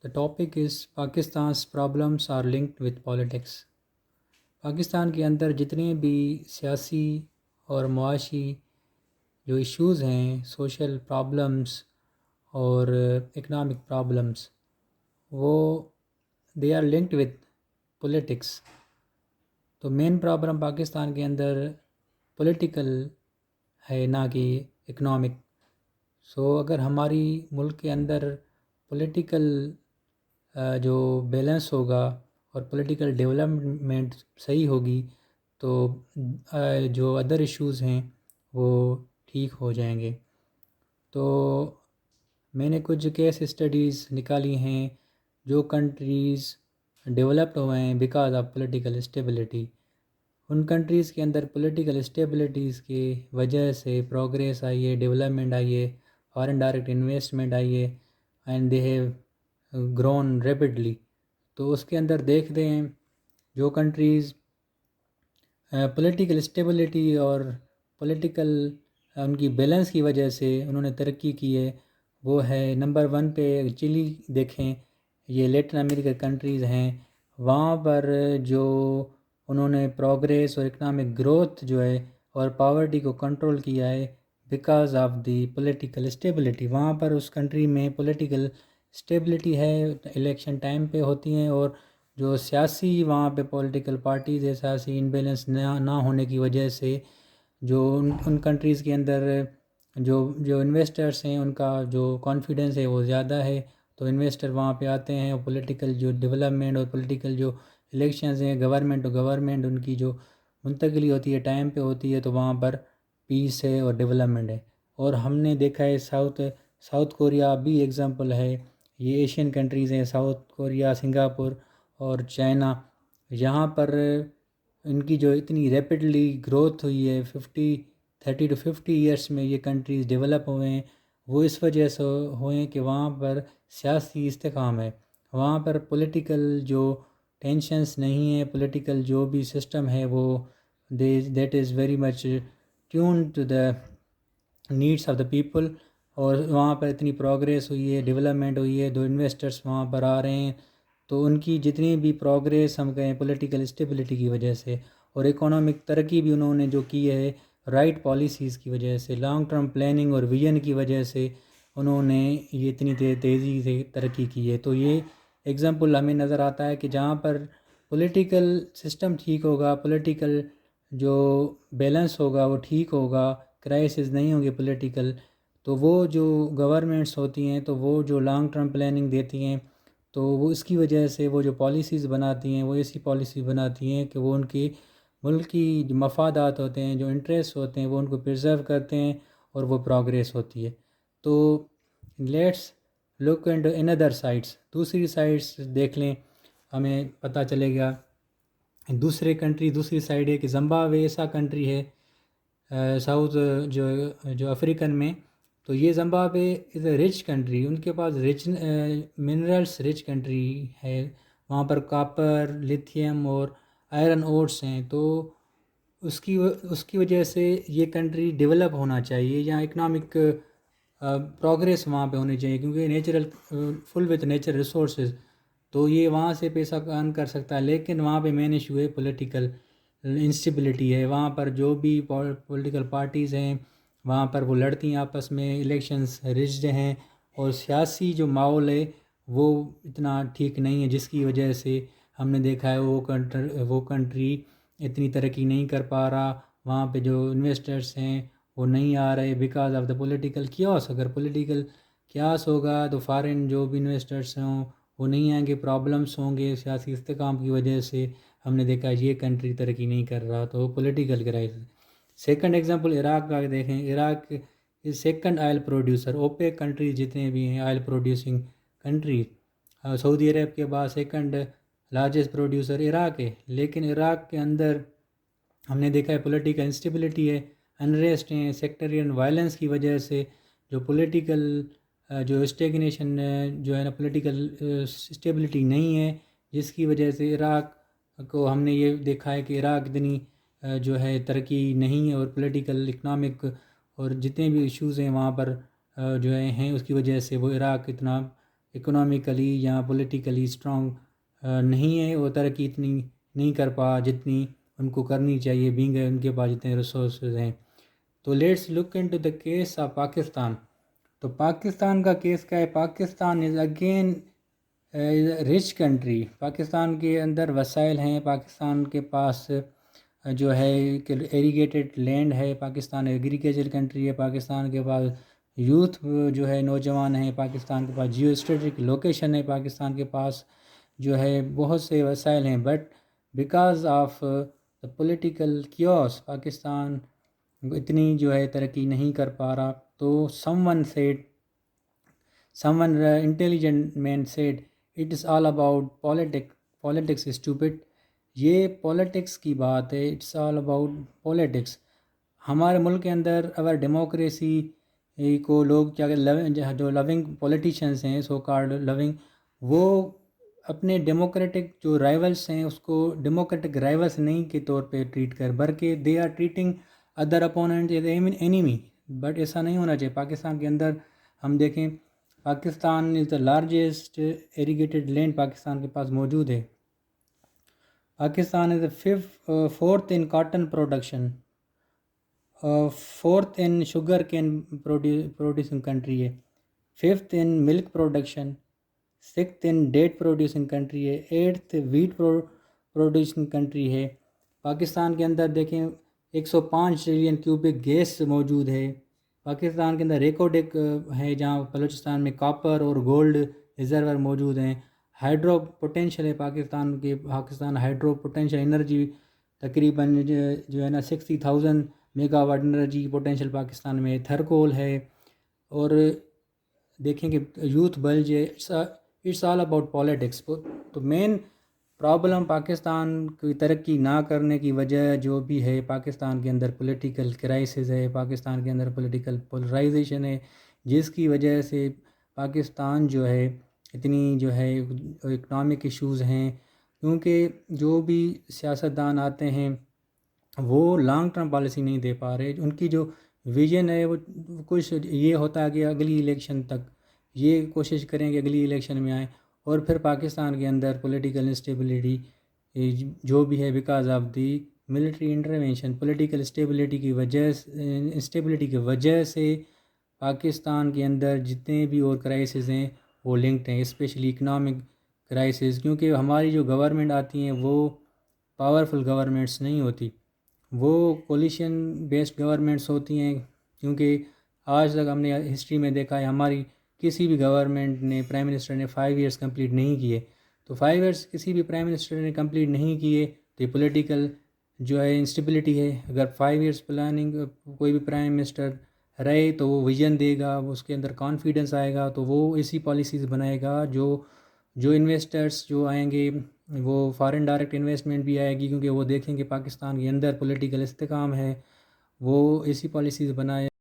The topic is Pakistan's problems are linked with politics. Pakistan کے اندر جتنے بھی سیاسی اور معاشی جو ایشوز ہیں، سوشل پرابلمس اور اکنامک پرابلمس، وہ they are linked with politics. تو مین پرابلم پاکستان کے اندر پولیٹیکل ہے، نہ کہ اکنامک. اگر ہماری ملک کے اندر پولیٹیکل جو بیلنس ہوگا اور پولیٹیکل ڈیولپمنٹ صحیح ہوگی تو جو ادر ایشوز ہیں وہ ٹھیک ہو جائیں گے. تو میں نے کچھ کیس اسٹڈیز نکالی ہیں جو کنٹریز ڈیولپڈ ہوئے ہیں because of political stability. In countries کے اندر پولیٹیکل اسٹیبلٹیز کی وجہ سے پروگریس آئی ہے، ڈیولپمنٹ آئی ہے، فارن ڈائریکٹ انویسٹمنٹ آئی ہے، and they have grown rapidly. تو اس کے اندر دیکھتے ہیں جو کنٹریز پولیٹیکل اسٹیبلٹی اور پولیٹیکل ان کی بیلنس کی وجہ سے انہوں نے ترقی کی ہے، وہ ہے نمبر 1 پہ چلی. دیکھیں یہ لیٹن امریکہ کنٹریز ہیں، وہاں پر جو انہوں نے پروگریس اور اکنامک گروتھ جو ہے اور پاورٹی کو کنٹرول کیا ہے because of the political stability. وہاں پر اس کنٹری میں پولیٹیکل اسٹیبلٹی ہے، الیکشن ٹائم پہ ہوتی ہیں، اور جو سیاسی وہاں پہ پولیٹیکل پارٹیز ہے، سیاسی انبیلنس نہ ہونے کی وجہ سے جو ان کنٹریز کے اندر جو انویسٹرس ہیں ان کا جو کانفیڈنس ہے وہ زیادہ ہے. تو انویسٹر وہاں پہ آتے ہیں اور پولیٹیکل جو ڈیولپمنٹ اور پولیٹیکل جو الیکشنز ہیں، گورنمنٹ ٹو گورنمنٹ ان کی جو منتقلی ہوتی ہے ٹائم پہ ہوتی ہے، تو وہاں پر پیس ہے اور ڈیولپمنٹ ہے. اور ہم نے دیکھا ہے ساؤتھ کوریا بھی ایگزامپل ہے. یہ ایشین کنٹریز ہیں، ساؤتھ کوریا، سنگاپور اور چائنا. یہاں پر ان کی جو اتنی ریپڈلی گروتھ ہوئی ہے 30 to 50 ایئرس میں، یہ کنٹریز ڈیولپ ہوئے ہیں، وہ اس وجہ سے ہوئے ہیں کہ وہاں پر سیاسی استحکام ہے. وہاں پر پولیٹیکل جو ٹینشنز نہیں ہیں، پولیٹیکل جو بھی سسٹم ہے وہ that is very much tune to the needs of the people. اور وہاں پر اتنی پروگریس ہوئی ہے، ڈیولپمنٹ ہوئی ہے، دو انویسٹرس وہاں پر آ رہے ہیں، تو ان کی جتنی بھی پروگریس ہم کہیں پولیٹیکل اسٹیبلٹی کی وجہ سے، اور اکنامک ترقی بھی انہوں نے جو کی ہے رائٹ پالیسیز کی وجہ سے، لانگ ٹرم پلاننگ اور ویژن کی وجہ سے انہوں نے یہ اتنی تیزی سے ترقی کی ہے. تو یہ ایگزامپل ہمیں نظر آتا ہے کہ جہاں پر پولیٹیکل سسٹم ٹھیک ہوگا، پولیٹیکل جو بیلنس ہوگا وہ ٹھیک ہوگا، کرائسس نہیں ہوں گے پولیٹیکل، تو وہ جو گورنمنٹس ہوتی ہیں تو وہ جو لانگ ٹرم پلاننگ دیتی ہیں، تو وہ اس کی وجہ سے وہ جو پالیسیز بناتی ہیں وہ ایسی پالیسی بناتی ہیں کہ وہ ان کی ملک کی جو مفادات ہوتے ہیں، جو انٹرسٹ ہوتے ہیں، وہ ان کو پرزرو کرتے ہیں اور وہ پروگریس ہوتی ہے. تو let's look and in other sides, دوسری سائڈس دیکھ لیں، ہمیں پتہ چلے گا. دوسری سائڈ ہے کہ زمبابوے ایسا کنٹری ہے ساؤتھ جو افریقن میں. تو یہ Zimbabwe is a rich country, ان کے پاس رچ منرلس رچ کنٹری ہے. وہاں پر کاپر، لیتھیم اور آئرن اوٹس ہیں. تو اس کی وجہ سے یہ کنٹری ڈیولپ ہونا چاہیے، یا اکنامک پروگریس وہاں پہ ہونی چاہیے، کیونکہ natural full with nature resources, تو یہ وہاں سے پیسہ ارن کر سکتا ہے. لیکن وہاں پہ مین ایشو ہے پولیٹیکل انسٹیبلٹی ہے. وہاں پر جو بھی پولیٹیکل پارٹیز ہیں وہاں پر وہ لڑتی ہیں آپس میں، الیکشنز رجڈ ہیں، اور سیاسی جو ماحول ہے وہ اتنا ٹھیک نہیں ہے، جس کی وجہ سے ہم نے دیکھا ہے وہ کنٹری اتنی ترقی نہیں کر پا رہا. وہاں پہ جو انویسٹرس ہیں وہ نہیں آ رہے because of the political chaos. اگر پولیٹیکل کیوس ہوگا تو فارن جو بھی انویسٹرس ہوں وہ نہیں آئیں گے، پرابلمس ہوں گے سیاسی استحکام کی وجہ سے. ہم نے دیکھا یہ کنٹری ترقی نہیں کر رہا، تو political crisis. Second example Iraq کا دیکھیں. Iraq second oil producer, OPEC country جتنے بھی ہیں آئل پروڈیوسنگ کنٹری، سعودی عرب کے بعد سیکنڈ لارجسٹ پروڈیوسر عراق ہے. لیکن عراق کے اندر ہم نے دیکھا ہے پولیٹیکل انسٹیبلٹی ہے، انریسٹ ہیں، سیکٹرین وائلنس کی وجہ سے جو پولیٹیکل جو اسٹیگنیشن جو ہے نا، پولیٹیکل اسٹیبلٹی نہیں ہے، جس کی وجہ سے عراق کو ہم نے یہ دیکھا ہے کہ عراق اتنی جو ہے ترقی نہیں ہے، اور پولیٹیکل اکنامک اور جتنے بھی ایشوز ہیں وہاں پر جو ہیں اس کی وجہ سے وہ عراق اتنا اکنامکلی یا پولیٹیکلی اسٹرانگ نہیں ہے، وہ ترقی اتنی نہیں کر پا جتنی ان کو کرنی چاہیے، بینگ ان کے پاس جتنے ریسورسز ہیں۔ تو let's look into the case of Pakistan. تو پاکستان کا کیس کیا ہے؟ Pakistan is again rich country, Pakistan کے اندر وسائل ہیں، پاکستان کے پاس جو ہے ایریگیٹڈ لینڈ ہے، پاکستان ایگریکلچر کنٹری ہے، پاکستان کے پاس یوتھ جو ہے نوجوان ہیں، پاکستان کے پاس جیو اسٹریٹجک لوکیشن ہے، پاکستان کے پاس جو ہے بہت سے وسائل ہیں، but because of the political chaos Pakistan اتنی جو ہے ترقی نہیں کر پا رہا۔ تو someone intelligent man said it is all about politics is stupid۔ یہ پولیٹکس کی بات ہے، اٹس آل اباؤٹ پولیٹکس۔ ہمارے ملک کے اندر اگر ڈیموکریسی کو لوگ کیا جو لونگ پولیٹیشنز ہیں، سو کارڈ لونگ، وہ اپنے ڈیموکریٹک جو رائیولس ہیں اس کو ڈیموکریٹک رائیولس نہیں کے طور پہ ٹریٹ کر، بلکہ they are treating other opponent as enemy, but ایسا نہیں ہونا چاہیے۔ پاکستان کے اندر ہم دیکھیں، Pakistan is the largest irrigated land Pakistan کے پاس موجود ہے۔ Pakistan is the fourth in cotton production, fourth in sugarcane producing country ہے، fifth in milk production, sixth in date producing country ہے، ایٹتھ ویٹ پروڈیوسنگ کنٹری ہے۔ پاکستان کے اندر دیکھیں 105 ٹریلین کیوبک گیس موجود ہے۔ پاکستان کے اندر ریکوڈک ہے جہاں بلوچستان میں کاپر اور گولڈ ریزرور موجود ہیں۔ ہائیڈرو پوٹینشیل ہے پاکستان ہائیڈرو پوٹینشیل انرجی تقریباً جو ہے نا 60,000 mega what energy potential Pakistan میں۔ تھرکول ہے، اور دیکھیں کہ یوتھ بلج ہے، اٹس آل اباؤٹ پولیٹکس۔ تو مین پرابلم پاکستان کی ترقی نہ کرنے کی وجہ جو بھی ہے، پاکستان کے اندر پولیٹیکل کرائسس ہے، پاکستان کے اندر پولیٹیکل پولرائزیشن ہے، جس کی وجہ سے پاکستان جو ہے اتنی جو ہے اکنامک ایشوز ہیں، کیونکہ جو بھی سیاستدان آتے ہیں وہ لانگ ٹرم پالیسی نہیں دے پا رہے۔ ان کی جو ویژن ہے وہ کچھ یہ ہوتا ہے کہ اگلی الیکشن تک یہ کوشش کریں کہ اگلی الیکشن میں آئیں، اور پھر پاکستان کے اندر پولیٹیکل انسٹیبلٹی جو بھی ہے because of the military intervention, political instability کی وجہ سے پاکستان کے اندر جتنے بھی اور کرائسز ہیں وہ لنکڈ ہیں، اسپیشلی اکنامک کرائسز، کیونکہ ہماری جو گورنمنٹ آتی ہیں وہ پاورفل گورنمنٹس نہیں ہوتی، وہ کولیشن بیسڈ گورنمنٹس ہوتی ہیں۔ کیونکہ آج تک ہم نے ہسٹری میں دیکھا ہے ہماری کسی بھی گورنمنٹ نے، پرائم منسٹر نے 5 ایئرس کمپلیٹ نہیں کیے، تو 5 ایئرس کسی بھی پرائم منسٹر نے کمپلیٹ نہیں کیے تو یہ پولیٹیکل جو ہے انسٹیبلٹی ہے۔ اگر 5 ایئرس پلاننگ کوئی بھی پرائم منسٹر رہے تو وہ ویژن دے گا، اس کے اندر کانفیڈنس آئے گا، تو وہ ایسی پالیسیز بنائے گا جو انویسٹرس جو آئیں گے، وہ فارن ڈائریکٹ انویسٹمنٹ بھی آئے گی، کیونکہ وہ دیکھیں کہ پاکستان کے اندر پولیٹیکل استحکام ہے، وہ ایسی پالیسیز بنائے